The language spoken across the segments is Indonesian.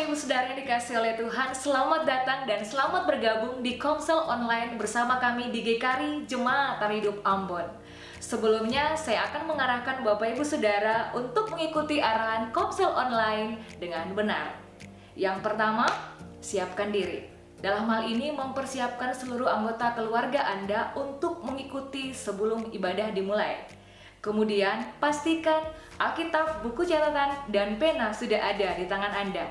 Bapak Ibu Saudara yang dikasihi oleh Tuhan, selamat datang dan selamat bergabung di Komsel Online bersama kami di GKRI Jemaat Hidup Ambon. Sebelumnya saya akan mengarahkan Bapak Ibu Saudara untuk mengikuti arahan Komsel Online dengan benar. Yang pertama, siapkan diri. Dalam hal ini mempersiapkan seluruh anggota keluarga Anda untuk mengikuti sebelum ibadah dimulai. Kemudian, pastikan Alkitab, buku catatan, dan pena sudah ada di tangan Anda.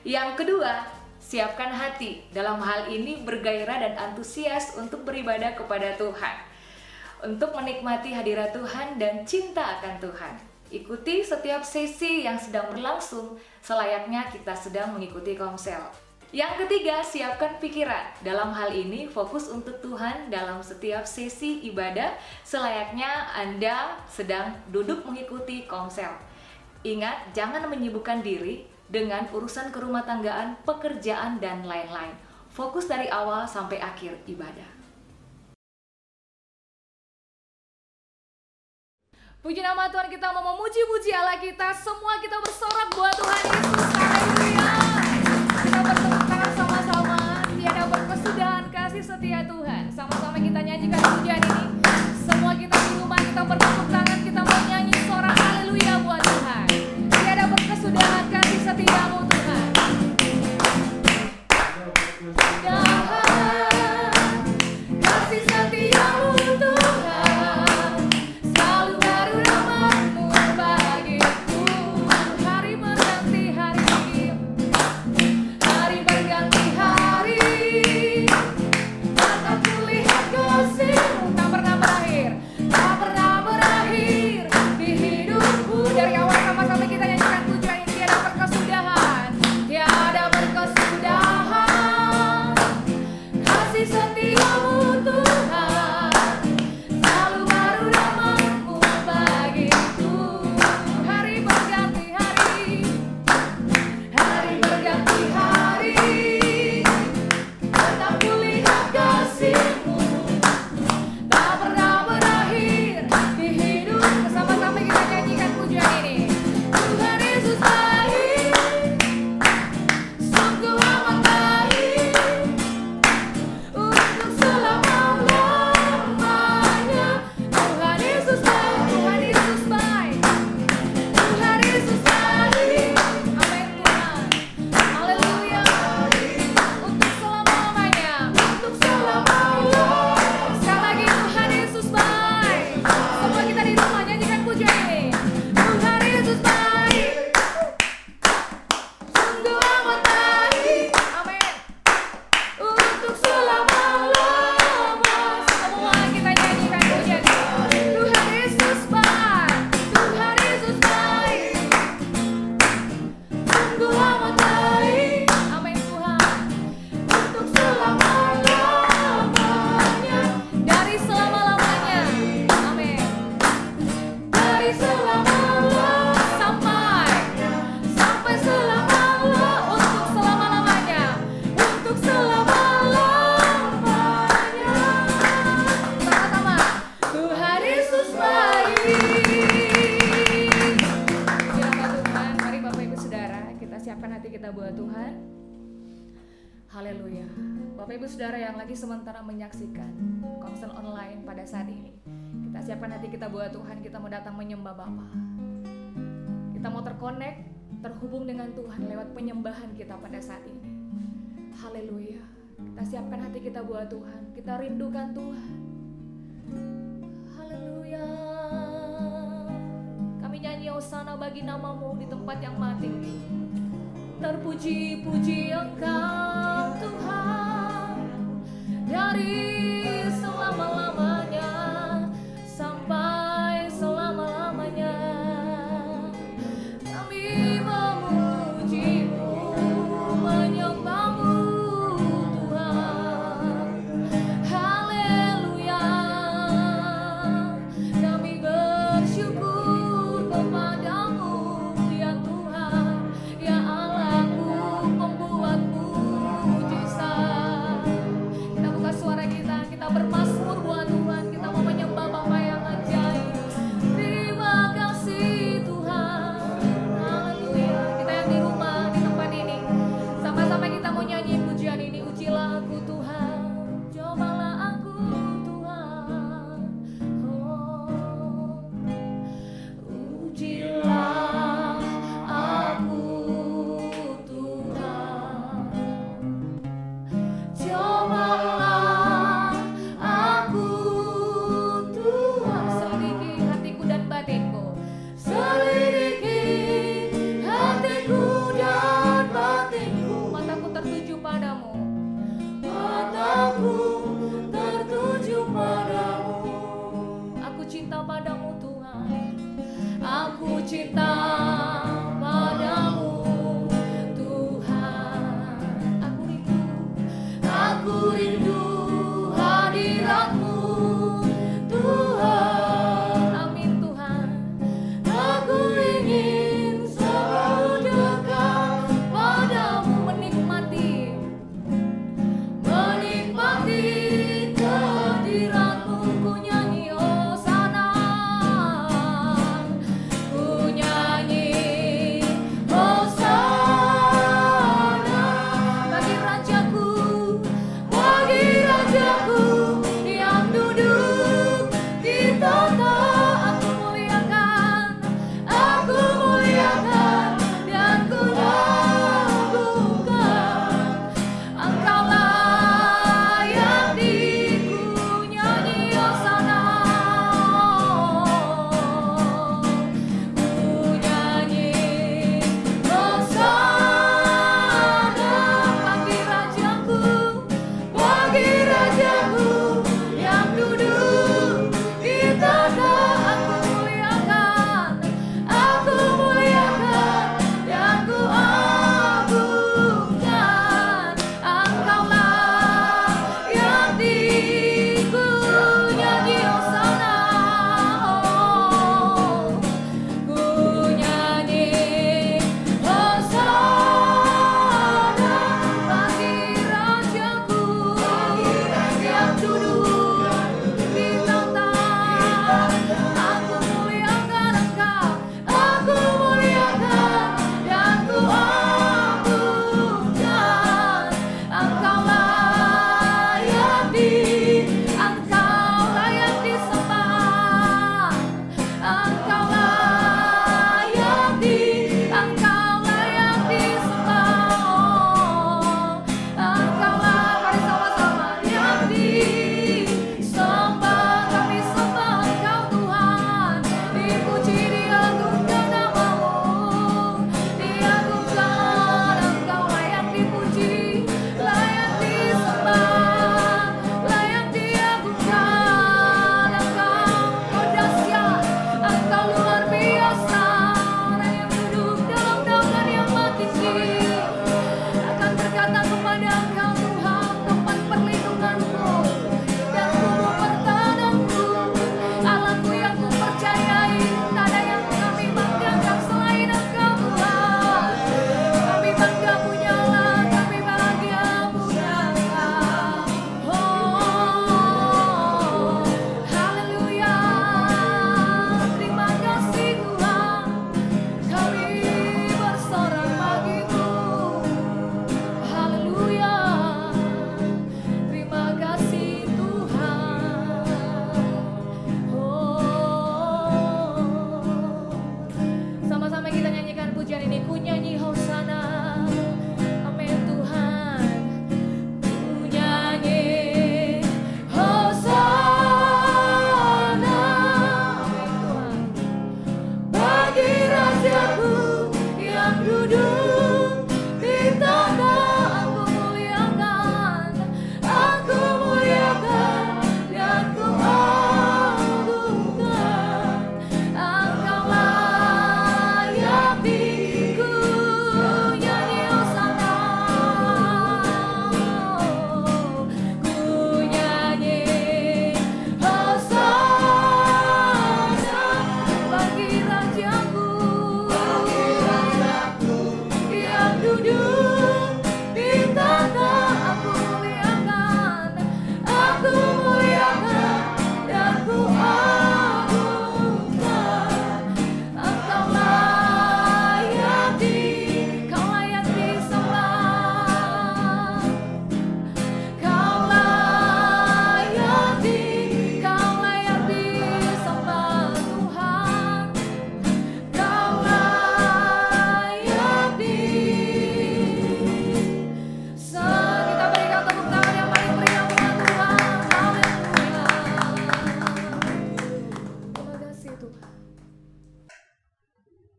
Yang kedua, siapkan hati. Dalam hal ini bergairah dan antusias untuk beribadah kepada Tuhan. Untuk menikmati hadirat Tuhan dan cinta akan Tuhan. Ikuti setiap sesi yang sedang berlangsung, selayaknya kita sedang mengikuti komsel. Yang ketiga, siapkan pikiran. Dalam hal ini, fokus untuk Tuhan dalam setiap sesi ibadah, selayaknya Anda sedang duduk mengikuti komsel. Ingat, jangan menyibukkan diri dengan urusan kerumah tanggaan, pekerjaan, dan lain-lain. Fokus dari awal sampai akhir ibadah. Puji nama Tuhan, kita mau memuji-puji Allah kita. Semua kita bersorak buat Tuhan Yesus. Haleluya. Kita bertepuk tangan sama-sama. Tiada berkesudahan kasih setia Tuhan. Sama-sama kita nyanyikan pujian ini. Semua kita di rumah kita bertepuk tangan. Kita mau nyanyi sorak haleluya buat Tuhan. Tiada berkesudahan kasih setiamu Tuhan. Kasih setiamu Tuhan. Selalu baru namamu bagiku. Hari berganti hari. Hari berganti hari. Tak kulihat kasihmu tak pernah berakhir. Tak pernah berakhir di hidupku. Dari awal sama-sama kita nyanyikan pujian ini. Tiada berkesudahan. Tiada berkesudahan. Kasih setiamu Tuhan. Selalu baru namamu bagiku. Hari berganti hari. Hari berganti hari. Tak kulihat kasihmu tak pernah berakhir di hidup. Sama-sama kita nyanyikan pujian ini. Tuhan Yesus baik, sungguh amat baik, untuk selama-lamanya. Tuhan Yesus baik, Tuhan Yesus baik, Tuhan Yesus baik. Amin Tuhan. Haleluya. Untuk selama-lamanya, untuk selama-lamanya. Sekali lagi Tuhan Yesus baik. Semua kita di rumah nyanyikan pujian ini. Tuhan Yesus baik, sungguh amat baik. Amin. Untuk selama-lamanya. Semua kita nyanyikan pujian ini. Tuhan Yesus baik, Tuhan Yesus baik, sungguh amat baik. Amin Tuhan. Untuk selama-lamanya. Dari selama-lamanya. Amin. Dari selama-lamanya sampai selama-lamanya. Untuk selama-lamanya. Untuk selama-lamanya. Sama-sama. Tuhan Yesus baik. Puji nama Tuhan. Mari Bapak Ibu Saudara, kita siapkan hati kita buat Tuhan. Haleluya. Bapak Ibu Saudara yang lagi sementara menyaksikan Komsel Online pada saat ini, kita siapkan hati kita buat Tuhan. Kita mau datang menyembah Bapa. Kita mau terkonek, terhubung dengan Tuhan lewat penyembahan kita pada saat ini. Haleluya. Kita siapkan hati kita buat Tuhan. Kita rindukan Tuhan. Haleluya. Kami nyanyi hosana bagi namamu di tempat yang maha tinggi. Terpuji-puji Engkau Tuhan, dari selama-lamanya sampai selama-lamanya. Kami memujimu, menyembahmu Tuhan. Haleluya. Kami bersyukur kepadamu ya Tuhan, ya Allahku, pembuat mujizat. Kita buka suara kita bermasmur buat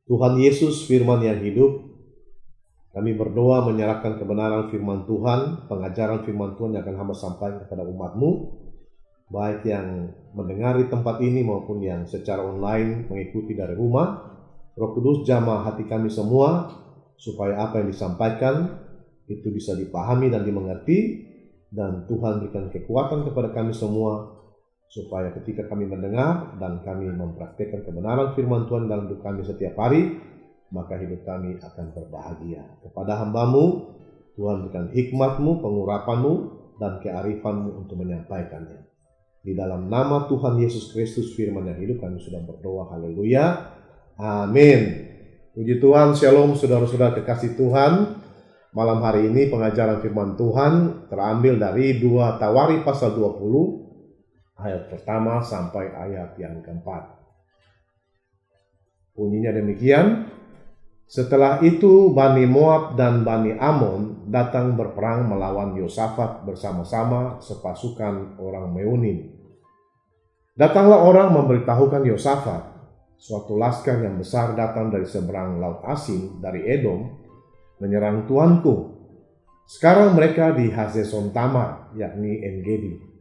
Tuhan Yesus firman yang hidup, kami berdoa menyerahkan kebenaran firman Tuhan, pengajaran firman Tuhan yang akan hamba sampaikan kepada umat-Mu, baik yang mendengar di tempat ini maupun yang secara online mengikuti dari rumah. Roh Kudus jamah hati kami semua, supaya apa yang disampaikan itu bisa dipahami dan dimengerti, dan Tuhan berikan kekuatan kepada kami semua, supaya ketika kami mendengar dan kami mempraktikkan kebenaran firman Tuhan dalam hidup kami setiap hari, maka hidup kami akan berbahagia. Kepada hamba-Mu, Tuhan berikan hikmat-Mu, pengurapan-Mu, dan kearifan-Mu untuk menyampaikannya. Di dalam nama Tuhan Yesus Kristus firman yang hidup kami sudah berdoa, haleluya, amin. Puji Tuhan, shalom saudara-saudara kekasih Tuhan. Malam hari ini pengajaran firman Tuhan terambil dari 2 Tawari pasal 20, ayat pertama sampai ayat yang keempat. Bunyinya demikian. Setelah itu Bani Moab dan Bani Amon datang berperang melawan Yosafat bersama-sama sepasukan orang Meunim. Datanglah orang memberitahukan Yosafat, suatu laskar yang besar datang dari seberang laut Asin, dari Edom, menyerang tuanku. Sekarang mereka di Hazeson Tamar, yakni En-Gedi.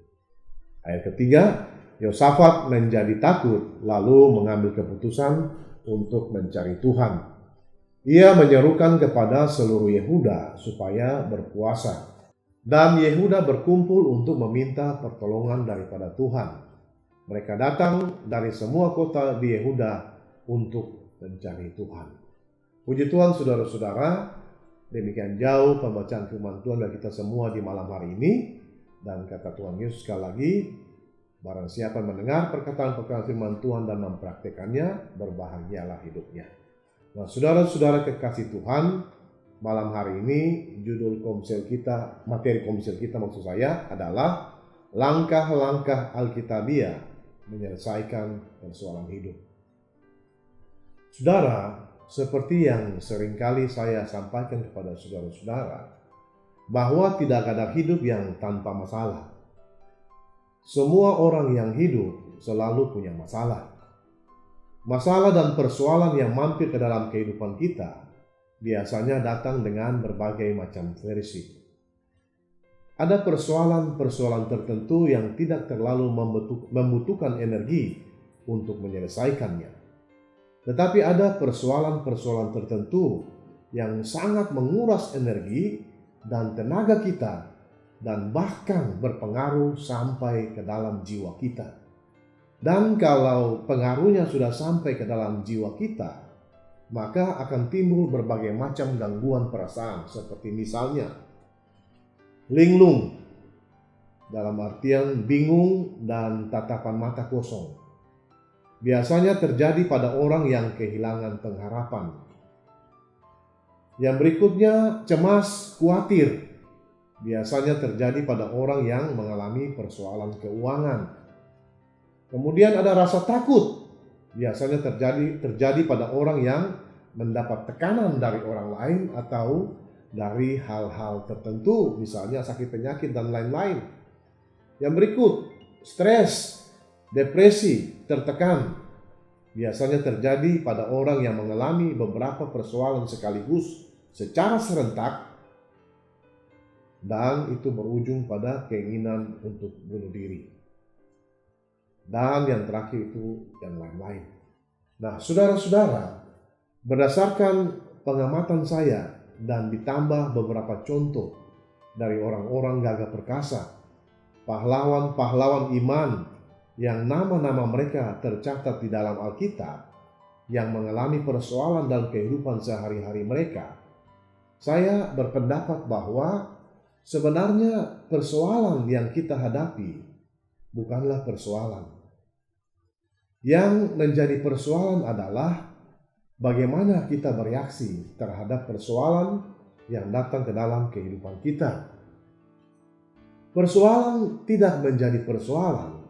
Ayat ketiga, Yosafat menjadi takut lalu mengambil keputusan untuk mencari Tuhan. Ia menyerukan kepada seluruh Yehuda supaya berpuasa. Dan Yehuda berkumpul untuk meminta pertolongan daripada Tuhan. Mereka datang dari semua kota di Yehuda untuk mencari Tuhan. Puji Tuhan saudara-saudara, demikian jauh pembacaan firman Tuhan bagi kita semua di malam hari ini. Dan kata Tuhan Yesus sekali lagi, barang siapa mendengar perkataan-perkataan firman Tuhan dan mempraktekannya, berbahagialah hidupnya. Nah, saudara-saudara kekasih Tuhan, malam hari ini judul komsel kita, materi komsel kita maksud saya adalah langkah-langkah Alkitabiah menyelesaikan persoalan hidup. Saudara, seperti yang seringkali saya sampaikan kepada saudara-saudara, bahwa tidak ada hidup yang tanpa masalah. Semua orang yang hidup selalu punya masalah. Masalah dan persoalan yang mampir ke dalam kehidupan kita biasanya datang dengan berbagai macam versi. Ada persoalan-persoalan tertentu yang tidak terlalu membutuhkan energi untuk menyelesaikannya. Tetapi ada persoalan-persoalan tertentu yang sangat menguras energi dan tenaga kita, dan bahkan berpengaruh sampai ke dalam jiwa kita. Dan kalau pengaruhnya sudah sampai ke dalam jiwa kita, maka akan timbul berbagai macam gangguan perasaan, seperti misalnya linglung, dalam artian bingung dan tatapan mata kosong. Biasanya terjadi pada orang yang kehilangan pengharapan. Yang berikutnya, cemas, khawatir. Biasanya terjadi pada orang yang mengalami persoalan keuangan. Kemudian ada rasa takut. Biasanya terjadi pada orang yang mendapat tekanan dari orang lain atau dari hal-hal tertentu, misalnya sakit penyakit dan lain-lain. Yang berikut, stres, depresi, tertekan. Biasanya terjadi pada orang yang mengalami beberapa persoalan sekaligus secara serentak, dan itu berujung pada keinginan untuk bunuh diri. Dan yang terakhir itu yang lain-lain. Nah, saudara-saudara, berdasarkan pengamatan saya dan ditambah beberapa contoh dari orang-orang gagah perkasa, pahlawan-pahlawan iman yang nama-nama mereka tercatat di dalam Alkitab, yang mengalami persoalan dalam kehidupan sehari-hari mereka, saya berpendapat bahwa sebenarnya persoalan yang kita hadapi bukanlah persoalan. Yang menjadi persoalan adalah bagaimana kita bereaksi terhadap persoalan yang datang ke dalam kehidupan kita. Persoalan tidak menjadi persoalan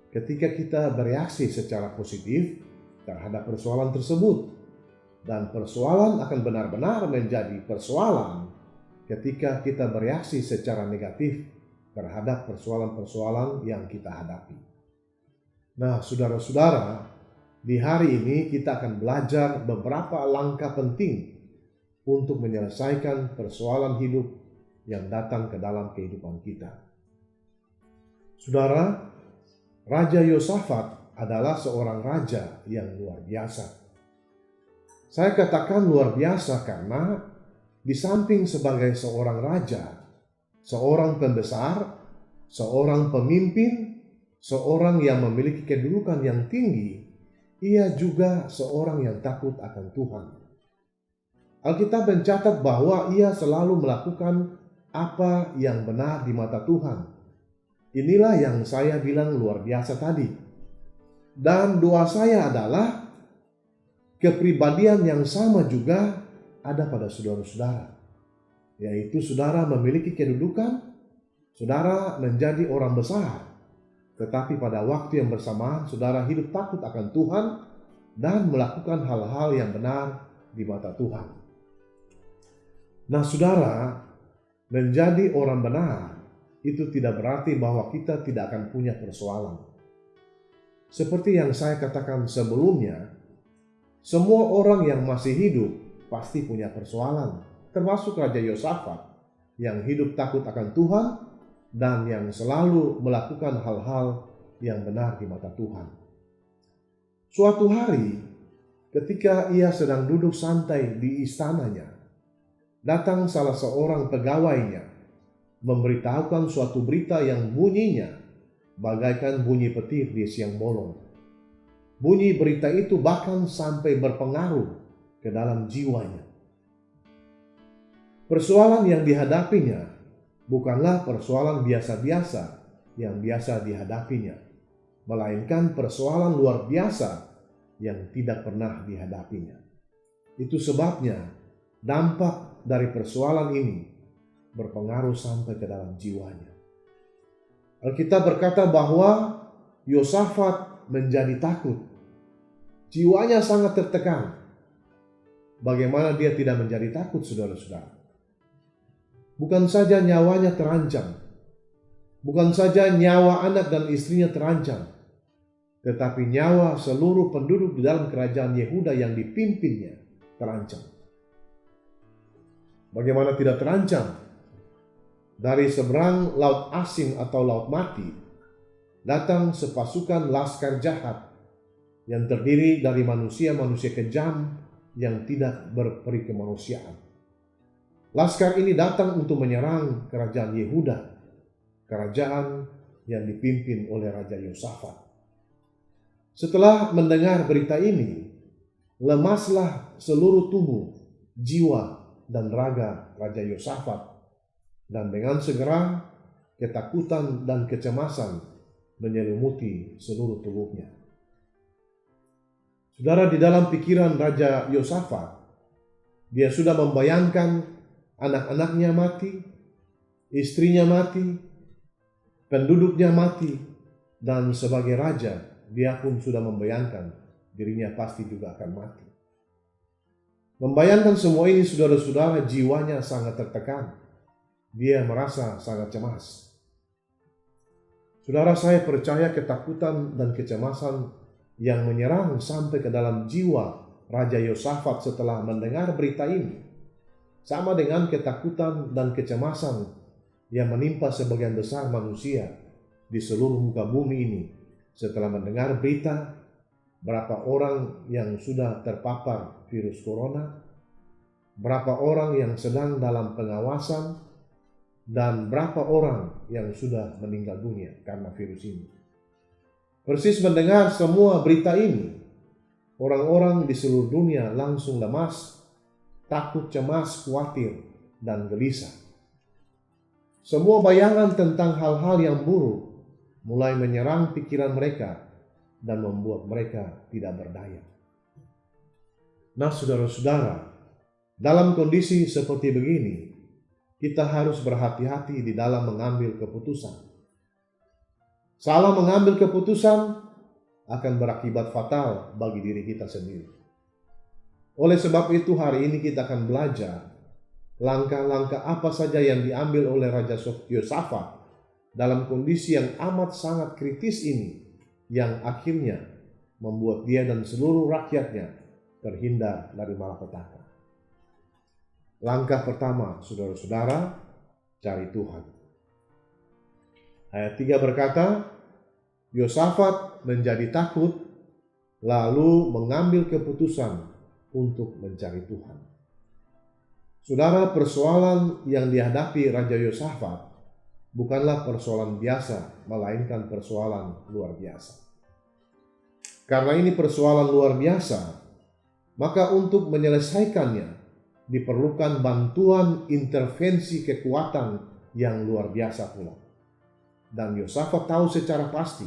ketika kita bereaksi secara positif terhadap persoalan tersebut. Dan persoalan akan benar-benar menjadi persoalan ketika kita bereaksi secara negatif terhadap persoalan-persoalan yang kita hadapi. Nah, saudara-saudara, Di hari ini kita akan belajar beberapa langkah penting untuk menyelesaikan persoalan hidup yang datang ke dalam kehidupan kita. Saudara, Raja Yosafat adalah seorang raja yang luar biasa. Saya katakan luar biasa karena di samping sebagai seorang raja, seorang pembesar, seorang pemimpin, seorang yang memiliki kedudukan yang tinggi, ia juga seorang yang takut akan Tuhan. Alkitab mencatat bahwa ia selalu melakukan apa yang benar di mata Tuhan. Inilah yang saya bilang luar biasa tadi. Dan doa saya adalah kepribadian yang sama juga ada pada saudara-saudara. Yaitu saudara memiliki kedudukan, saudara menjadi orang besar. Tetapi pada waktu yang bersamaan saudara hidup takut akan Tuhan dan melakukan hal-hal yang benar di mata Tuhan. Nah saudara, menjadi orang benar itu tidak berarti bahwa kita tidak akan punya persoalan. Seperti yang saya katakan sebelumnya, semua orang yang masih hidup pasti punya persoalan, termasuk Raja Yosafat yang hidup takut akan Tuhan dan yang selalu melakukan hal-hal yang benar di mata Tuhan. Suatu hari, ketika ia sedang duduk santai di istananya, datang salah seorang pegawainya memberitahukan suatu berita yang bunyinya bagaikan bunyi petir di siang bolong. Bunyi berita itu bahkan sampai berpengaruh ke dalam jiwanya. Persoalan yang dihadapinya bukanlah persoalan biasa-biasa yang biasa dihadapinya, melainkan persoalan luar biasa yang tidak pernah dihadapinya. Itu sebabnya dampak dari persoalan ini berpengaruh sampai ke dalam jiwanya. Alkitab berkata bahwa Yosafat menjadi takut. Jiwanya sangat tertekan. Bagaimana dia tidak menjadi takut, saudara-saudara? Bukan saja nyawanya terancam, bukan saja nyawa anak dan istrinya terancam, tetapi nyawa seluruh penduduk di dalam kerajaan Yehuda yang dipimpinnya terancam. Bagaimana tidak terancam? Dari seberang laut asing atau laut mati, datang sepasukan laskar jahat yang terdiri dari manusia-manusia kejam yang tidak berperi kemanusiaan. Laskar ini datang untuk menyerang kerajaan Yehuda, kerajaan yang dipimpin oleh Raja Yosafat. Setelah mendengar berita ini, lemaslah seluruh tubuh, jiwa, dan raga Raja Yosafat, dan dengan segera ketakutan dan kecemasan menyelimuti seluruh tubuhnya. Saudara, di dalam pikiran Raja Yosafat, dia sudah membayangkan anak-anaknya mati, istrinya mati, penduduknya mati, dan sebagai raja, dia pun sudah membayangkan dirinya pasti juga akan mati. Membayangkan semua ini, saudara-saudara, jiwanya sangat tertekan. Dia merasa sangat cemas. Saudara, saya percaya ketakutan dan kecemasan yang menyerang sampai ke dalam jiwa Raja Yosafat setelah mendengar berita ini sama dengan ketakutan dan kecemasan yang menimpa sebagian besar manusia di seluruh muka bumi ini setelah mendengar berita berapa orang yang sudah terpapar virus corona, berapa orang yang sedang dalam pengawasan, dan berapa orang yang sudah meninggal dunia karena virus ini. Persis mendengar semua berita ini, orang-orang di seluruh dunia langsung lemas, takut, cemas, khawatir, dan gelisah. Semua bayangan tentang hal-hal yang buruk mulai menyerang pikiran mereka dan membuat mereka tidak berdaya. Nah, saudara-saudara, dalam kondisi seperti begini, kita harus berhati-hati di dalam mengambil keputusan. Salah mengambil keputusan akan berakibat fatal bagi diri kita sendiri. Oleh sebab itu hari ini kita akan belajar langkah-langkah apa saja yang diambil oleh Raja Yosafat dalam kondisi yang amat sangat kritis ini, yang akhirnya membuat dia dan seluruh rakyatnya terhindar dari malapetaka. Langkah pertama, saudara-saudara, cari Tuhan. Ayat 3 berkata, Yosafat menjadi takut, lalu mengambil keputusan untuk mencari Tuhan. Saudara, persoalan yang dihadapi Raja Yosafat bukanlah persoalan biasa, melainkan persoalan luar biasa. Karena ini persoalan luar biasa, maka untuk menyelesaikannya diperlukan bantuan intervensi kekuatan yang luar biasa pula. Dan Yosafat tahu secara pasti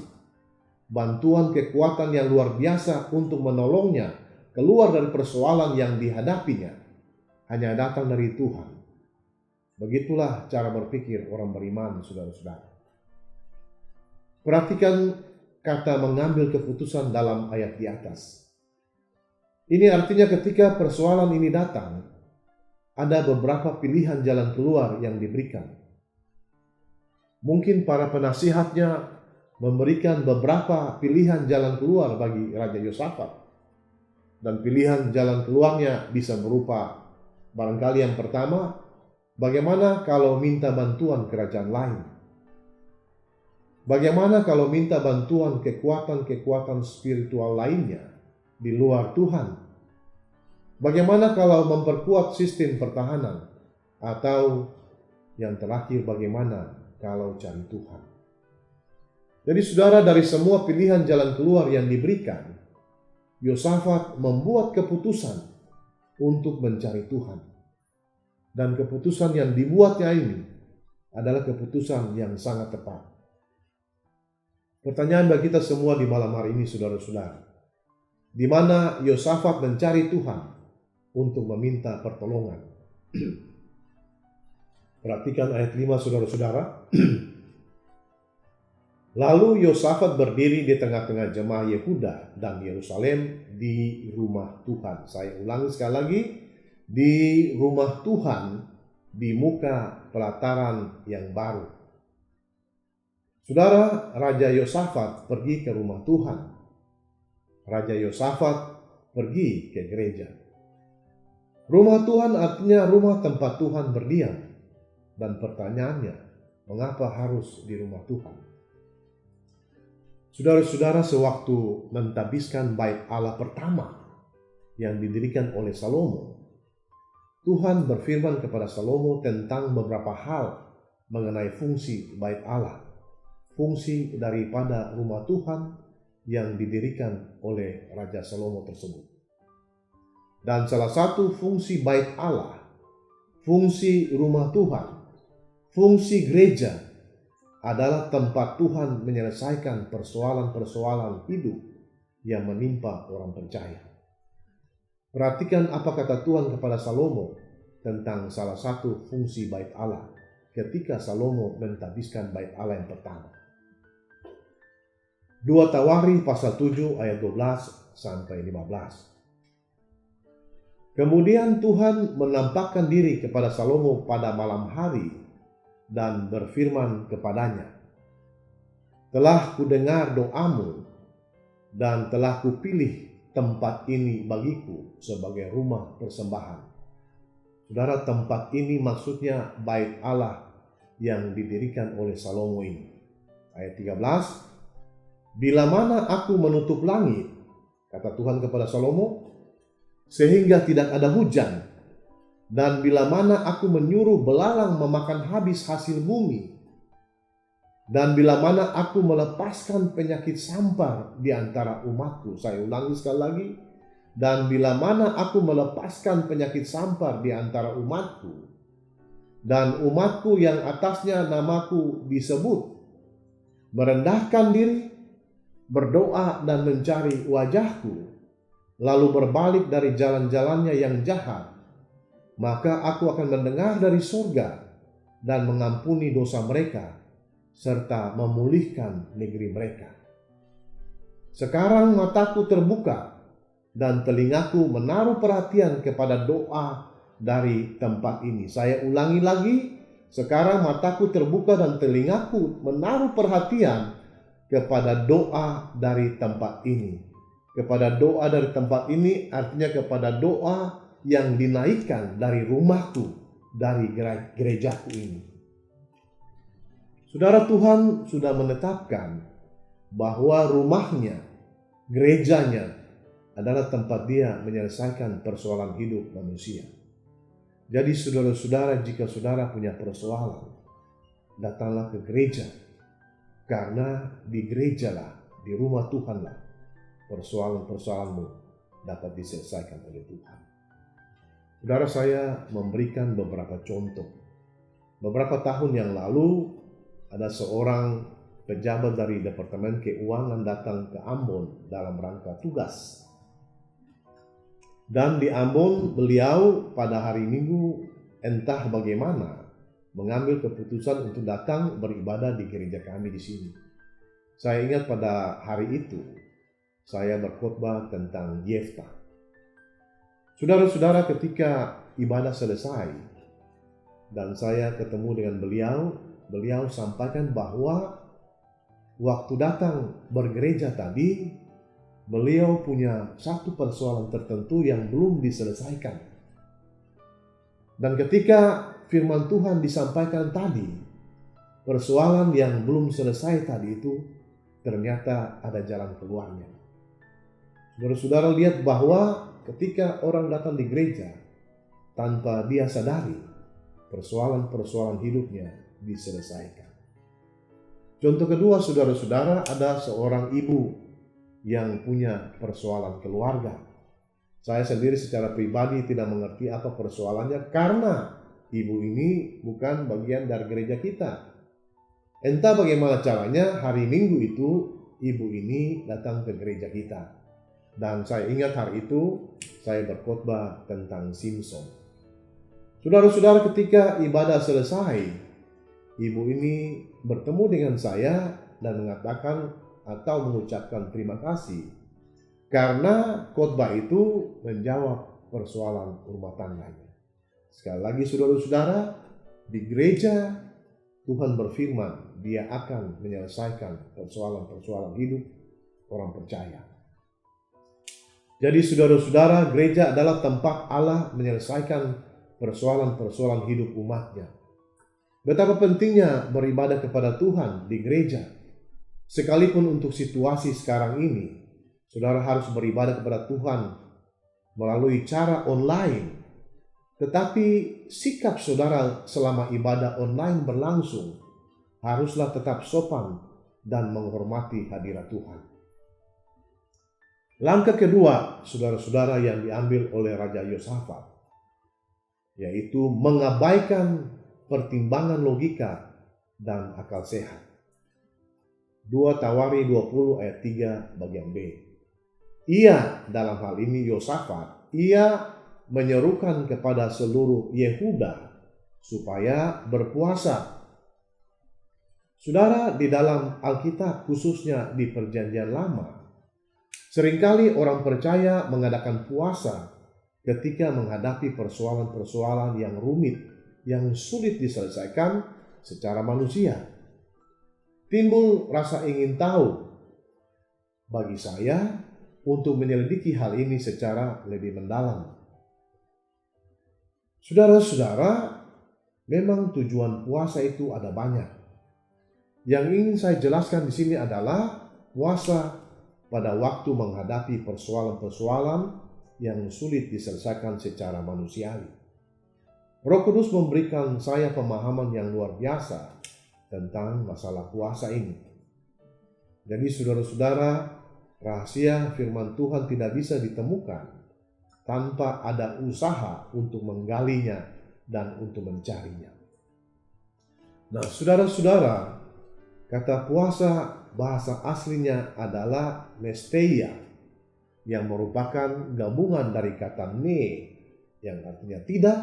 bantuan kekuatan yang luar biasa untuk menolongnya keluar dari persoalan yang dihadapinya hanya datang dari Tuhan. Begitulah cara berpikir orang beriman, saudara-saudara. Perhatikan kata mengambil keputusan dalam ayat di atas. Ini artinya ketika persoalan ini datang, ada beberapa pilihan jalan keluar yang diberikan. Mungkin para penasihatnya memberikan beberapa pilihan jalan keluar bagi Raja Yosafat. Dan pilihan jalan keluarnya bisa berupa, barangkali yang pertama, bagaimana kalau minta bantuan kerajaan lain? Bagaimana kalau minta bantuan kekuatan-kekuatan spiritual lainnya di luar Tuhan? Bagaimana kalau memperkuat sistem pertahanan? Atau yang terakhir, bagaimana kalau cari Tuhan? Jadi saudara, dari semua pilihan jalan keluar yang diberikan, Yosafat membuat keputusan untuk mencari Tuhan. Dan keputusan yang dibuatnya ini adalah keputusan yang sangat tepat. Pertanyaan bagi kita semua di malam hari ini, saudara-saudara, di mana Yosafat mencari Tuhan untuk meminta pertolongan. Perhatikan ayat 5, saudara-saudara. Lalu Yosafat berdiri di tengah-tengah jemaah Yehuda dan Yerusalem di rumah Tuhan. Saya ulangi sekali lagi, di rumah Tuhan di muka pelataran yang baru. Saudara, Raja Yosafat pergi ke rumah Tuhan. Raja Yosafat pergi ke gereja. Rumah Tuhan artinya rumah tempat Tuhan berdiam. Dan pertanyaannya, mengapa harus di rumah Tuhan? Saudara-saudara, sewaktu mentabiskan bait Allah pertama yang didirikan oleh Salomo, Tuhan berfirman kepada Salomo tentang beberapa hal mengenai fungsi bait Allah, fungsi daripada rumah Tuhan yang didirikan oleh Raja Salomo tersebut. Dan salah satu fungsi bait Allah, fungsi rumah Tuhan, fungsi gereja adalah tempat Tuhan menyelesaikan persoalan-persoalan hidup yang menimpa orang percaya. Perhatikan apa kata Tuhan kepada Salomo tentang salah satu fungsi bait Allah ketika Salomo mentabiskan bait Allah yang pertama. 2 Tawari pasal 7 ayat 12 sampai 15. Kemudian Tuhan menampakkan diri kepada Salomo pada malam hari dan berfirman kepadanya, telah kudengar doamu dan telah kupilih tempat ini bagiku sebagai rumah persembahan. Saudara, tempat ini maksudnya bait Allah yang didirikan oleh Salomo ini. Ayat 13, bila mana aku menutup langit, kata Tuhan kepada Salomo, sehingga tidak ada hujan, dan bila mana aku menyuruh belalang memakan habis hasil bumi, dan bila mana aku melepaskan penyakit sampar di antara umatku. Saya ulangi sekali lagi. Dan bila mana aku melepaskan penyakit sampar di antara umatku, dan umatku yang atasnya namaku disebut, merendahkan diri, berdoa dan mencari wajahku, lalu berbalik dari jalan-jalannya yang jahat, maka aku akan mendengar dari surga dan mengampuni dosa mereka, serta memulihkan negeri mereka. Sekarang mataku terbuka dan telingaku menaruh perhatian kepada doa dari tempat ini. Saya ulangi lagi, sekarang mataku terbuka dan telingaku menaruh perhatian kepada doa dari tempat ini. Kepada doa dari tempat ini artinya kepada doa yang dinaikkan dari rumahku, dari gerejaku ini. Saudara, Tuhan sudah menetapkan bahwa rumahnya, gerejanya adalah tempat dia menyelesaikan persoalan hidup manusia. Jadi saudara-saudara, jika saudara punya persoalan, datanglah ke gereja. Karena di gerejalah, di rumah Tuhanlah, persoalan-persoalanmu dapat diselesaikan oleh Tuhan. Saudara, saya memberikan beberapa contoh. Beberapa tahun yang lalu, ada seorang pejabat dari Departemen Keuangan datang ke Ambon dalam rangka tugas. Dan di Ambon beliau pada hari Minggu entah bagaimana mengambil keputusan untuk datang beribadah di gereja kami di sini. Saya ingat pada hari itu saya berkhotbah tentang Yefta. Saudara-saudara, ketika ibadah selesai dan saya ketemu dengan beliau sampaikan bahwa waktu datang bergereja tadi, beliau punya satu persoalan tertentu yang belum diselesaikan. Dan ketika firman Tuhan disampaikan tadi, persoalan yang belum selesai tadi itu ternyata ada jalan keluarnya. Saudara-saudara, lihat bahwa ketika orang datang di gereja tanpa dia sadari, persoalan-persoalan hidupnya diselesaikan. Contoh kedua, saudara-saudara, ada seorang ibu yang punya persoalan keluarga. Saya sendiri secara pribadi tidak mengerti apa persoalannya karena ibu ini bukan bagian dari gereja kita. Entah bagaimana caranya, hari Minggu itu ibu ini datang ke gereja kita. Dan saya ingat hari itu saya berkhotbah tentang Simpson. Saudara-saudara, ketika ibadah selesai, ibu ini bertemu dengan saya dan mengatakan atau mengucapkan terima kasih karena khotbah itu menjawab persoalan rumah tangganya. Sekali lagi saudara-saudara, di gereja Tuhan berfirman dia akan menyelesaikan persoalan-persoalan hidup orang percaya. Jadi saudara-saudara, gereja adalah tempat Allah menyelesaikan persoalan-persoalan hidup umatnya. Betapa pentingnya beribadah kepada Tuhan di gereja. Sekalipun untuk situasi sekarang ini, saudara harus beribadah kepada Tuhan melalui cara online. Tetapi sikap saudara selama ibadah online berlangsung haruslah tetap sopan dan menghormati hadirat Tuhan. Langkah kedua, saudara-saudara, yang diambil oleh Raja Yosafat, yaitu mengabaikan pertimbangan logika dan akal sehat. 2 Tawari 20 ayat 3 bagian B. Ia, dalam hal ini Yosafat, ia menyerukan kepada seluruh Yehuda supaya berpuasa. Saudara, di dalam Alkitab khususnya di Perjanjian Lama, seringkali orang percaya mengadakan puasa ketika menghadapi persoalan-persoalan yang rumit, yang sulit diselesaikan secara manusia. Timbul rasa ingin tahu bagi saya untuk menyelidiki hal ini secara lebih mendalam. Saudara-saudara, memang tujuan puasa itu ada banyak. Yang ingin saya jelaskan di sini adalah puasa pada waktu menghadapi persoalan-persoalan yang sulit diselesaikan secara manusiawi. Roh Kudus memberikan saya pemahaman yang luar biasa tentang masalah puasa ini. Jadi saudara-saudara, rahasia firman Tuhan tidak bisa ditemukan tanpa ada usaha untuk menggalinya dan untuk mencarinya. Nah, saudara-saudara, kata puasa bahasa aslinya adalah nesteia, yang merupakan gabungan dari kata ne yang artinya tidak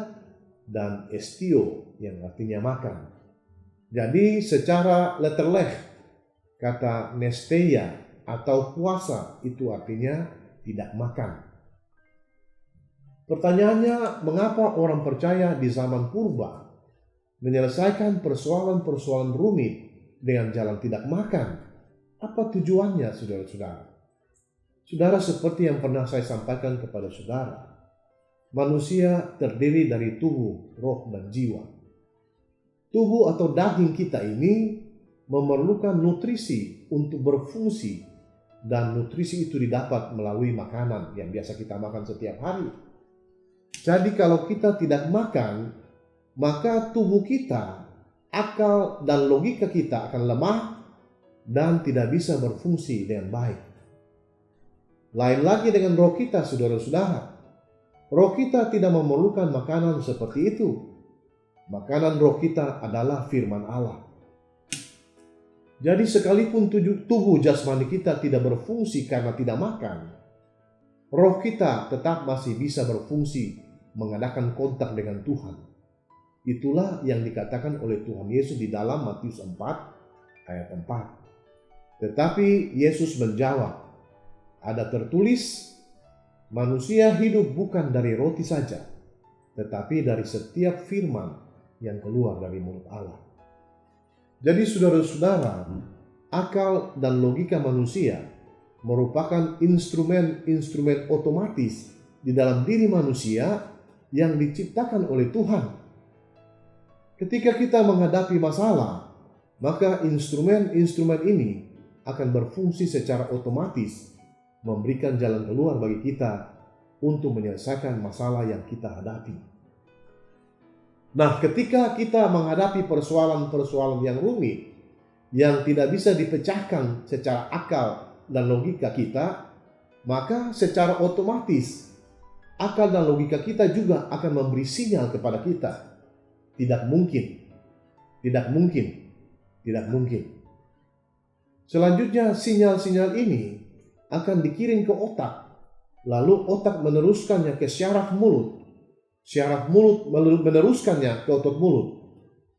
dan estio yang artinya makan. Jadi secara letterleh kata nesteia atau puasa itu artinya tidak makan. Pertanyaannya, mengapa orang percaya di zaman purba menyelesaikan persoalan-persoalan rumit dengan jalan tidak makan? Apa tujuannya, saudara-saudara? Saudara, seperti yang pernah saya sampaikan kepada saudara, manusia terdiri dari tubuh, roh, dan jiwa. Tubuh atau daging kita ini memerlukan nutrisi untuk berfungsi, dan nutrisi itu didapat melalui makanan yang biasa kita makan setiap hari. Jadi kalau kita tidak makan, maka tubuh kita, akal dan logika kita akan lemah dan tidak bisa berfungsi dengan baik. Lain lagi dengan roh kita, saudara-saudara. Roh kita tidak memerlukan makanan seperti itu. Makanan roh kita adalah firman Allah. Jadi sekalipun tubuh jasmani kita tidak berfungsi karena tidak makan, roh kita tetap masih bisa berfungsi mengadakan kontak dengan Tuhan. Itulah yang dikatakan oleh Tuhan Yesus di dalam Matius 4 ayat 4. Tetapi Yesus menjawab, ada tertulis, manusia hidup bukan dari roti saja, tetapi dari setiap firman yang keluar dari mulut Allah. Jadi saudara-saudara, akal dan logika manusia merupakan instrumen-instrumen otomatis di dalam diri manusia yang diciptakan oleh Tuhan. Ketika kita menghadapi masalah, maka instrumen-instrumen ini akan berfungsi secara otomatis, memberikan jalan keluar bagi kita untuk menyelesaikan masalah yang kita hadapi. Nah, ketika kita menghadapi persoalan-persoalan yang rumit, yang tidak bisa dipecahkan secara akal dan logika kita, maka secara otomatis akal dan logika kita juga akan memberi sinyal kepada kita. Tidak mungkin. Selanjutnya, sinyal-sinyal ini akan dikirim ke otak, lalu otak meneruskannya ke syaraf mulut meneruskannya ke otot mulut,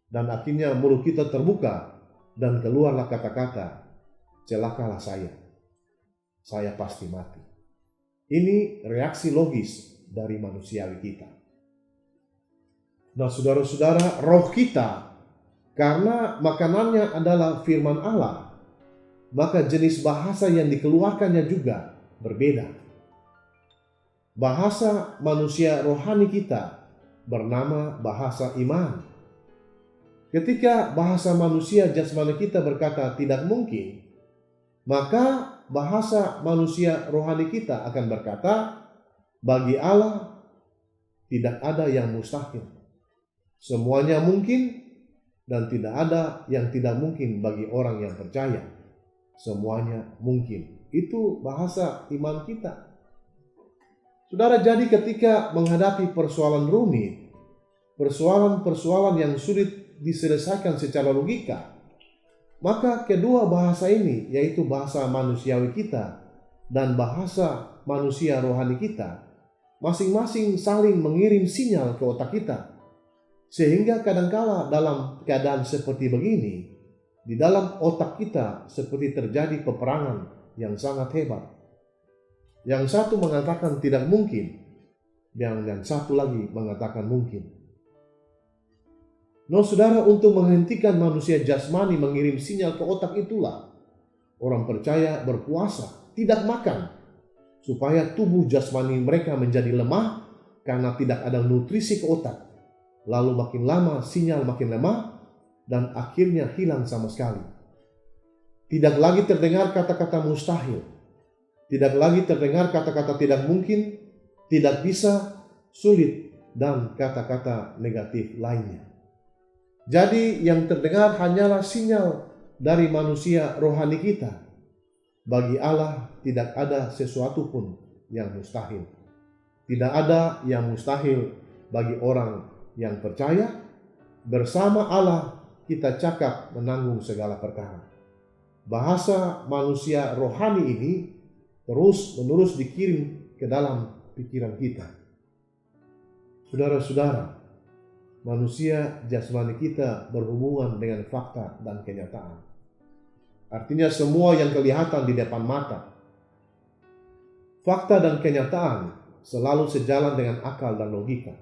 dan akhirnya mulut kita terbuka dan keluarlah kata-kata, celakalah saya pasti mati. Ini reaksi logis dari manusiawi kita. Nah, saudara-saudara, roh kita, karena makanannya adalah firman Allah, maka jenis bahasa yang dikeluarkannya juga berbeda. Bahasa manusia rohani kita bernama bahasa iman. Ketika bahasa manusia jasmani kita berkata tidak mungkin, maka bahasa manusia rohani kita akan berkata, bagi Allah tidak ada yang mustahil. Semuanya mungkin dan tidak ada yang tidak mungkin bagi orang yang percaya. Semuanya mungkin. Itu bahasa iman kita. Saudara, jadi ketika menghadapi persoalan rumit, persoalan-persoalan yang sulit diselesaikan secara logika, maka kedua bahasa ini, yaitu bahasa manusiawi kita dan bahasa manusia rohani kita, masing-masing saling mengirim sinyal ke otak kita. Sehingga kadangkala dalam keadaan seperti begini, di dalam otak kita seperti terjadi peperangan yang sangat hebat. Yang satu mengatakan tidak mungkin, yang satu lagi mengatakan mungkin. Nah, saudara, untuk menghentikan manusia jasmani mengirim sinyal ke otak itulah orang percaya berpuasa, tidak makan, supaya tubuh jasmani mereka menjadi lemah karena tidak ada nutrisi ke otak. Lalu makin lama sinyal makin lemah dan akhirnya hilang sama sekali. Tidak lagi terdengar kata-kata mustahil. Tidak lagi terdengar kata-kata tidak mungkin, tidak bisa, sulit, dan kata-kata negatif lainnya. Jadi yang terdengar hanyalah sinyal dari manusia rohani kita. Bagi Allah tidak ada sesuatu pun yang mustahil. Tidak ada yang mustahil bagi orang yang percaya. Bersama Allah kita cakap menanggung segala perkara. Bahasa manusia rohani ini terus-menerus dikirim ke dalam pikiran kita. Saudara-saudara, manusia jasmani kita berhubungan dengan fakta dan kenyataan. Artinya semua yang kelihatan di depan mata. Fakta dan kenyataan selalu sejalan dengan akal dan logika.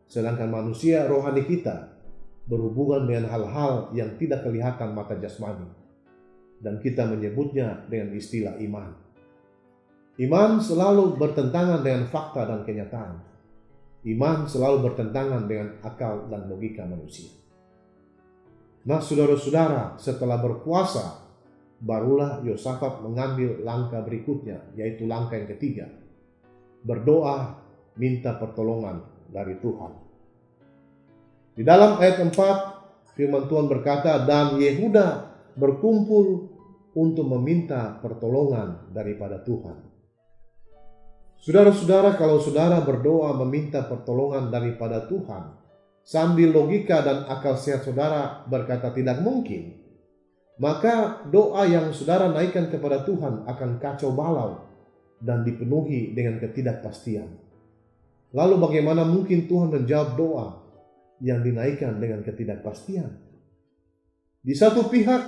Sedangkan manusia rohani kita berhubungan dengan hal-hal yang tidak kelihatan mata jasmani. Dan kita menyebutnya dengan istilah iman. Iman selalu bertentangan dengan fakta dan kenyataan. Iman selalu bertentangan dengan akal dan logika manusia. Nah, saudara-saudara, setelah berpuasa, barulah Yosafat mengambil langkah berikutnya, yaitu langkah yang ketiga. Berdoa, minta pertolongan dari Tuhan. Di dalam ayat 4, firman Tuhan berkata, dan Yehuda berkumpul untuk meminta pertolongan daripada Tuhan. Saudara-saudara, kalau saudara berdoa meminta pertolongan daripada Tuhan, sambil logika dan akal sehat saudara berkata tidak mungkin, maka doa yang saudara naikkan kepada Tuhan akan kacau balau dan dipenuhi dengan ketidakpastian. Lalu bagaimana mungkin Tuhan menjawab doa yang dinaikkan dengan ketidakpastian? Di satu pihak,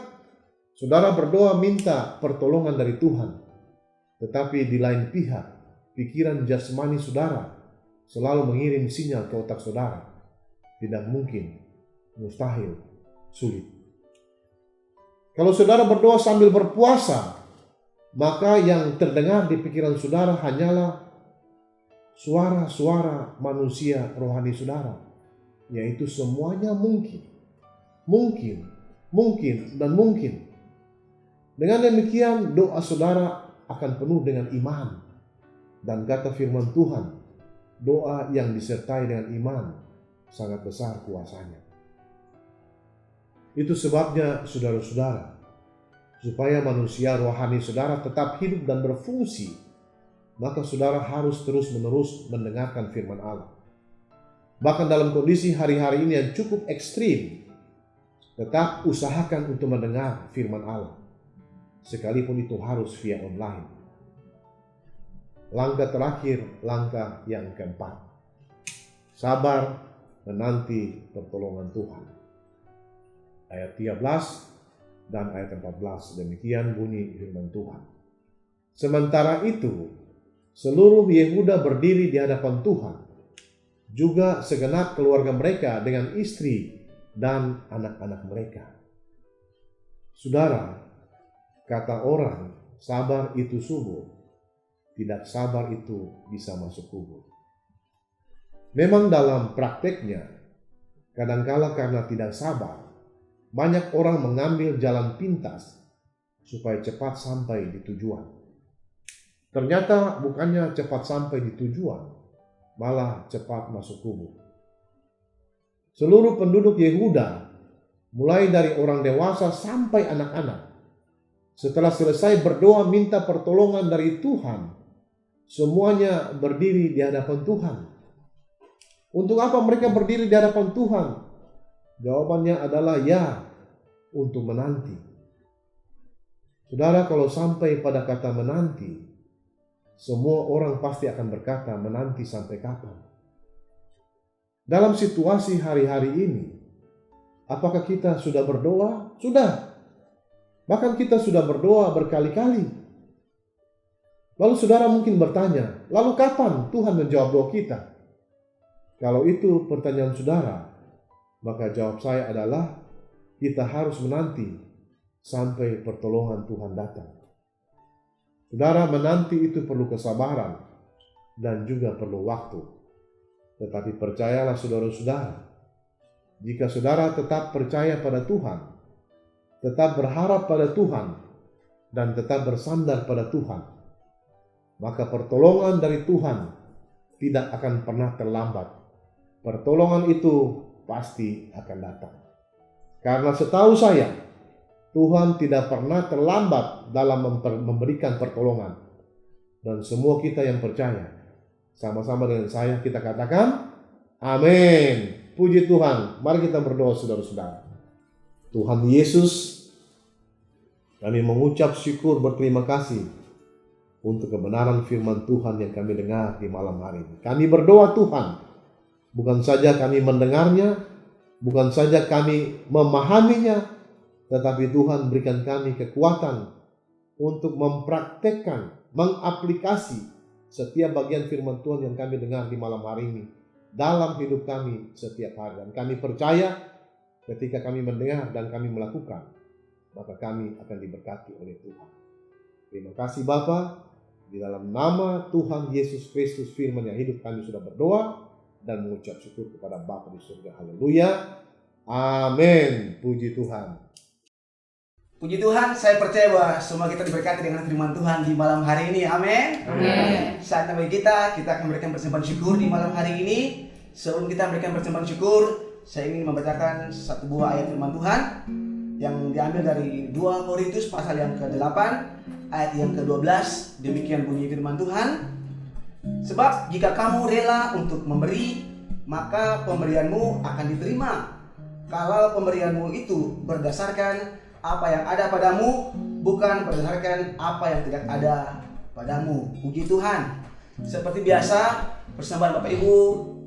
saudara berdoa minta pertolongan dari Tuhan, tetapi di lain pihak, pikiran jasmani saudara selalu mengirim sinyal ke otak saudara. Tidak mungkin, mustahil, sulit. Kalau saudara berdoa sambil berpuasa, maka yang terdengar di pikiran saudara hanyalah suara-suara manusia rohani saudara, yaitu semuanya mungkin, dan mungkin. Dengan demikian doa saudara akan penuh dengan iman. Dan kata firman Tuhan, doa yang disertai dengan iman sangat besar kuasanya. Itu sebabnya saudara-saudara, supaya manusia rohani saudara tetap hidup dan berfungsi, maka saudara harus terus-menerus mendengarkan firman Allah. Bahkan dalam kondisi hari-hari ini yang cukup ekstrim, tetap usahakan untuk mendengar firman Allah, sekalipun itu harus via online. Langkah terakhir, langkah yang keempat, sabar menanti pertolongan Tuhan. Ayat 13 dan ayat 14, demikian bunyi firman Tuhan. Sementara itu, seluruh Yehuda berdiri di hadapan Tuhan, juga segenap keluarga mereka dengan istri dan anak-anak mereka. Saudara, kata orang, sabar itu subur, tidak sabar itu bisa masuk kubur. Memang dalam prakteknya, kadangkala karena tidak sabar, banyak orang mengambil jalan pintas supaya cepat sampai di tujuan. Ternyata bukannya cepat sampai di tujuan, malah cepat masuk kubur. Seluruh penduduk Yehuda, mulai dari orang dewasa sampai anak-anak, setelah selesai berdoa minta pertolongan dari Tuhan, semuanya berdiri di hadapan Tuhan. Untuk apa mereka berdiri di hadapan Tuhan? Jawabannya adalah ya, untuk menanti. Saudara, kalau sampai pada kata menanti, semua orang pasti akan berkata, menanti sampai kapan? Dalam situasi hari-hari ini, apakah kita sudah berdoa? Sudah. Bahkan kita sudah berdoa berkali-kali. Lalu saudara mungkin bertanya, lalu kapan Tuhan menjawab doa kita? Kalau itu pertanyaan saudara, maka jawab saya adalah kita harus menanti sampai pertolongan Tuhan datang. Saudara, menanti itu perlu kesabaran dan juga perlu waktu. Tetapi percayalah saudara-saudara, jika saudara tetap percaya pada Tuhan, tetap berharap pada Tuhan, dan tetap bersandar pada Tuhan, maka pertolongan dari Tuhan tidak akan pernah terlambat. Pertolongan itu pasti akan datang. Karena setahu saya, Tuhan tidak pernah terlambat dalam memberikan pertolongan. Dan semua kita yang percaya, sama-sama dengan saya kita katakan, amin. Puji Tuhan. Mari kita berdoa saudara-saudara. Tuhan Yesus, kami mengucap syukur berterima kasih untuk kebenaran firman Tuhan yang kami dengar di malam hari ini. Kami berdoa Tuhan, bukan saja kami mendengarnya, bukan saja kami memahaminya, tetapi Tuhan berikan kami kekuatan untuk mempraktekkan, mengaplikasi setiap bagian firman Tuhan yang kami dengar di malam hari ini dalam hidup kami setiap hari. Dan kami percaya ketika kami mendengar dan kami melakukan, maka kami akan diberkati oleh Tuhan. Terima kasih Bapa. Di dalam nama Tuhan Yesus Kristus firman yang hidup kami sudah berdoa dan mengucap syukur kepada Bapa di surga. Haleluya. Amin. Puji Tuhan. Puji Tuhan, saya percaya bahwa semua kita diberkati dengan firman Tuhan di malam hari ini. Amin. Amin. Saatnya bagi kita akan memberikan persembahan syukur di malam hari ini. Sebelum kita memberikan persembahan syukur, saya ingin membacakan satu buah ayat firman Tuhan yang diambil dari 2 Korintus pasal yang ke-8 ayat yang ke-12. Demikian bunyi firman Tuhan. Sebab jika kamu rela untuk memberi, maka pemberianmu akan diterima. Kalau pemberianmu itu berdasarkan apa yang ada padamu, bukan berdasarkan apa yang tidak ada padamu. Puji Tuhan. Seperti biasa, persembahan Bapak Ibu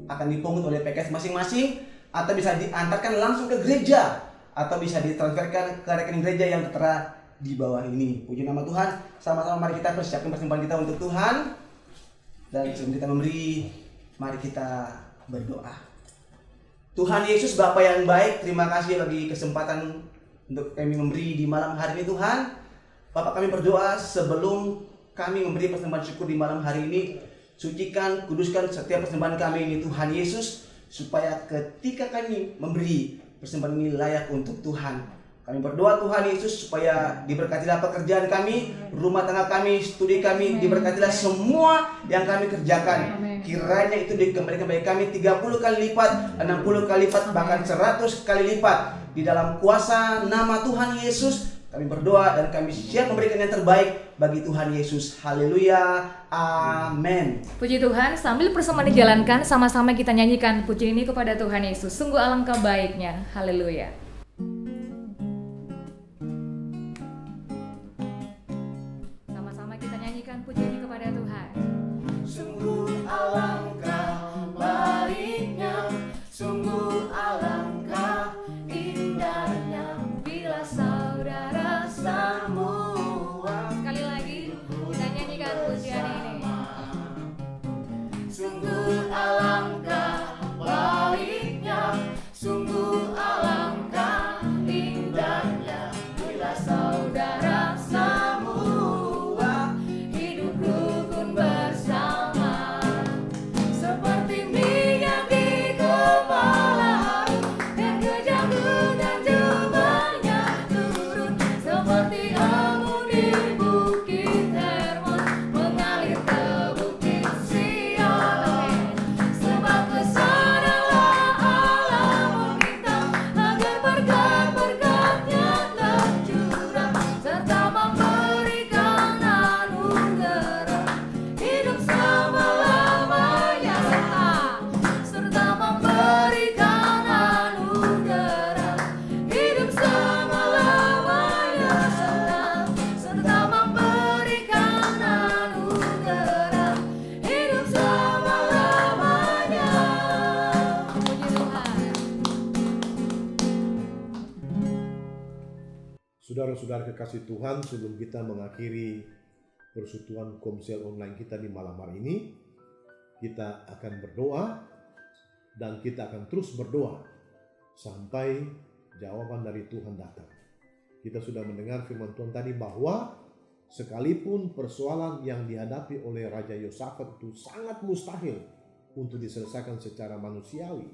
akan dipungut oleh PKS masing-masing, atau bisa diantarkan langsung ke gereja, atau bisa ditransferkan ke rekening gereja yang tertera di bawah ini. Puji nama Tuhan. Sama-sama mari kita persiapkan persembahan kita untuk Tuhan. Dan sebelum kita memberi, mari kita berdoa. Tuhan Yesus, Bapa yang baik, terima kasih bagi kesempatan untuk kami memberi di malam hari ini Tuhan. Bapak, kami berdoa sebelum kami memberi persembahan syukur di malam hari ini, sucikan, kuduskan setiap persembahan kami ini Tuhan Yesus, supaya ketika kami memberi persembahan ini layak untuk Tuhan. Kami berdoa Tuhan Yesus supaya diberkatilah pekerjaan kami, rumah tangga kami, studi kami, diberkatilah semua yang kami kerjakan. Kiranya itu dikembalikan bagi kami 30 kali lipat, 60 kali lipat, bahkan 100 kali lipat. Di dalam kuasa nama Tuhan Yesus kami berdoa dan kami siap memberikan yang terbaik bagi Tuhan Yesus. Haleluya. Amin. Puji Tuhan, sambil persembahan dijalankan, sama-sama kita nyanyikan puji ini kepada Tuhan Yesus. Sungguh alangkah baiknya. Haleluya. Sama-sama kita nyanyikan puji ini kepada Tuhan. Sungguh alangkah baiknya, sungguh alangkah indahnya Bila saudara semua. Sekali lagi kita nyanyikan pujian ini. Sungguh alangkah baiknya, sungguh alangkah indahnya bila saudara semua Hidup rukun bersama, seperti minyak di kepala dan kejagungan jubahnya turun, seperti embun di bukit Hermon mengalir ke bukit Sion. Sebab kesanalah Allah meminta agar berkat-berkat-Nya tercurah, serta memberikan anugerah hidup selama-lamanya, serta memberikan anugerah hidup selama-lamanya, serta memberikan anugerah hidup selama-lamanya. Puji Tuhan. Saudara-saudara kekasih Tuhan, sebelum kita mengakhiri persekutuan Komsel online kita di malam hari ini, kita akan berdoa dan kita akan terus berdoa sampai jawaban dari Tuhan datang. Kita sudah mendengar firman Tuhan tadi bahwa sekalipun persoalan yang dihadapi oleh Raja Yosafat itu sangat mustahil untuk diselesaikan secara manusiawi,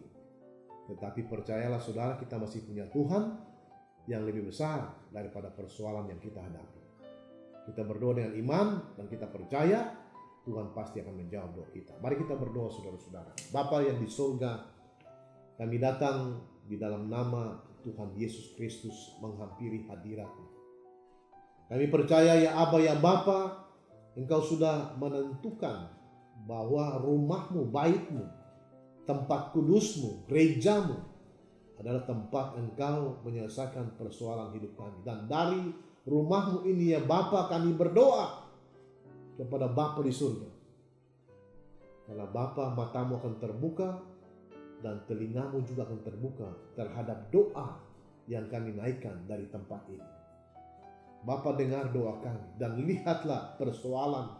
tetapi percayalah saudara, kita masih punya Tuhan yang lebih besar daripada persoalan yang kita hadapi. Kita berdoa dengan iman dan kita percaya Tuhan pasti akan menjawab doa kita. Mari kita berdoa saudara-saudara. Bapa yang di surga, kami datang di dalam nama Tuhan Yesus Kristus menghampiri hadirat-Mu. Kami percaya ya Aba ya Bapa, Engkau sudah menentukan bahwa rumah-Mu, bait-Mu, tempat kudus-Mu, gereja-Mu adalah tempat Engkau menyelesaikan persoalan hidup kami. Dan dari rumah-Mu ini ya Bapa, kami berdoa kepada Bapa di surga. Karena Bapa, mata-Mu akan terbuka dan telinga-Mu juga akan terbuka terhadap doa yang kami naikkan dari tempat ini. Bapa, dengar doa kami dan lihatlah persoalan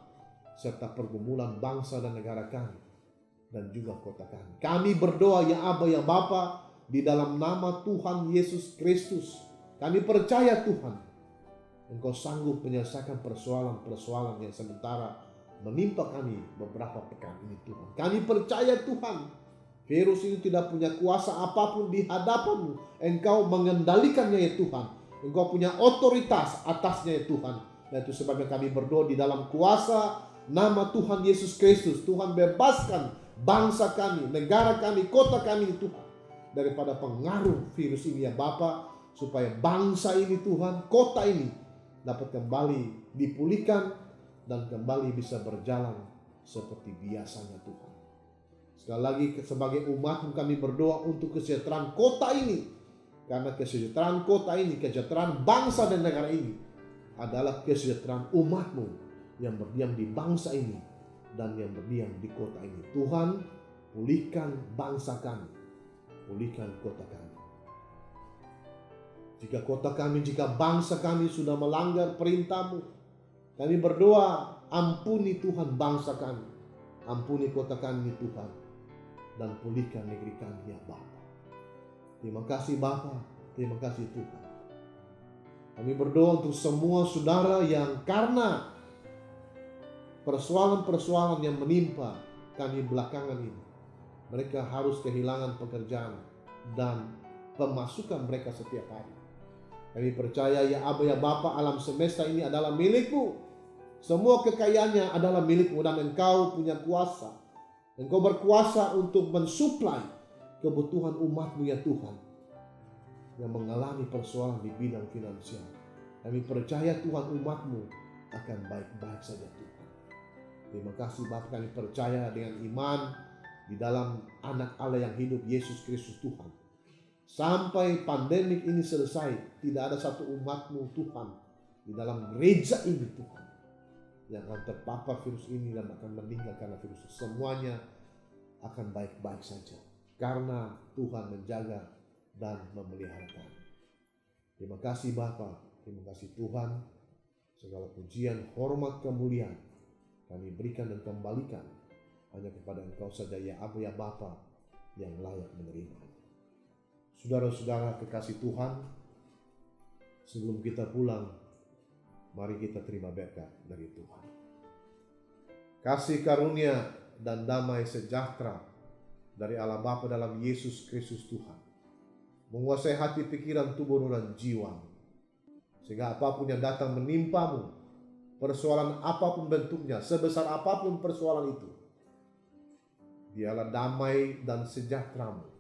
serta pergumulan bangsa dan negara kami dan juga kota kami. Kami berdoa ya Aba ya Bapa, di dalam nama Tuhan Yesus Kristus, kami percaya Tuhan, Engkau sanggup menyelesaikan persoalan-persoalan yang sementara menimpa kami beberapa pekan ini Tuhan. Kami percaya Tuhan, virus ini tidak punya kuasa apapun di hadapan-Mu. Engkau mengendalikannya ya Tuhan. Engkau punya otoritas atasnya ya Tuhan. Dan itu sebabnya kami berdoa di dalam kuasa nama Tuhan Yesus Kristus. Tuhan bebaskan bangsa kami, negara kami, kota kami Tuhan, daripada pengaruh virus ini ya Bapa. Supaya bangsa ini Tuhan, kota ini dapat kembali dipulihkan dan kembali bisa berjalan seperti biasanya Tuhan. Sekali lagi sebagai umat kami berdoa untuk kesejahteraan kota ini. Karena kesejahteraan kota ini, kesejahteraan bangsa dan negara ini adalah kesejahteraan umat-Mu yang berdiam di bangsa ini dan yang berdiam di kota ini. Tuhan, pulihkan bangsa kami, pulihkan kota kami. Jika kota kami, jika bangsa kami sudah melanggar perintah-Mu, kami berdoa, ampuni Tuhan bangsa kami, ampuni kota kami Tuhan, dan pulihkan negeri kami ya Bapa. Terima kasih Bapa, terima kasih Tuhan. Kami berdoa untuk semua saudara yang karena persoalan-persoalan yang menimpa kami belakangan ini, mereka harus kehilangan pekerjaan dan pemasukan mereka setiap hari. Kami percaya ya Aba ya Bapa, alam semesta ini adalah milik-Mu. Semua kekayaannya adalah milik-Mu dan Engkau punya kuasa. Engkau berkuasa untuk mensuplai kebutuhan umat-Mu ya Tuhan, yang mengalami persoalan di bidang finansial. Kami percaya Tuhan umat-Mu akan baik-baik saja Tuhan. Terima kasih Bapa, kami percaya dengan iman di dalam anak Allah yang hidup, Yesus Kristus Tuhan. Sampai pandemik ini selesai, tidak ada satu umat-Mu Tuhan di dalam gereja ini Tuhan yang akan terpapar virus ini dan akan meninggal karena virus. Semuanya akan baik-baik saja karena Tuhan menjaga dan memelihara kami. Terima kasih Bapa, terima kasih Tuhan. Segala pujian, hormat, kemuliaan kami berikan dan kembalikan hanya kepada Engkau saja ya Aba ya Bapa yang layak menerima. Saudara-saudara kekasih Tuhan, sebelum kita pulang, mari kita terima berkat dari Tuhan. Kasih karunia dan damai sejahtera dari Allah Bapa dalam Yesus Kristus Tuhan menguasai hati, pikiran, tubuh, dan jiwa, sehingga apapun yang datang menimpamu, persoalan apapun bentuknya, sebesar apapun persoalan itu, dialah damai dan sejahteramu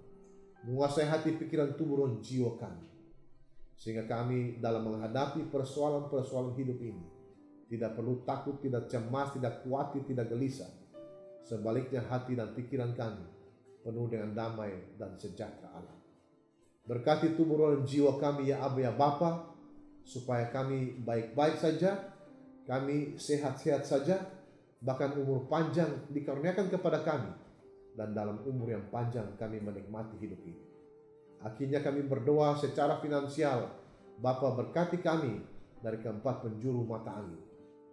menguasai hati, pikiran, tubuh, dan jiwa kami. Sehingga kami dalam menghadapi persoalan-persoalan hidup ini tidak perlu takut, tidak cemas, tidak khawatir, tidak gelisah. Sebaliknya hati dan pikiran kami penuh dengan damai dan sejahtera Allah. Berkati tubuh, dan jiwa kami ya Aba ya Bapa, supaya kami baik-baik saja, kami sehat-sehat saja, bahkan umur panjang dikaruniakan kepada kami. Dan dalam umur yang panjang kami menikmati hidup ini. Akhirnya kami berdoa secara finansial, Bapa berkati kami dari keempat penjuru mata angin.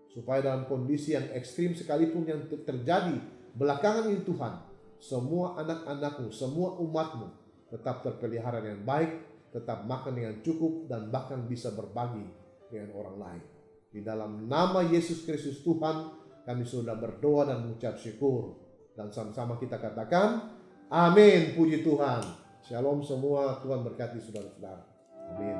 Supaya dalam kondisi yang ekstrim sekalipun yang terjadi belakangan ini Tuhan, semua anak-anak-Mu, semua umat-Mu tetap terpelihara dengan baik, tetap makan dengan cukup, dan bahkan bisa berbagi dengan orang lain. Di dalam nama Yesus Kristus Tuhan, kami sudah berdoa dan mengucap syukur. Dan sama-sama kita katakan, amin, puji Tuhan. Shalom semua, Tuhan berkati saudara-saudara. Amin.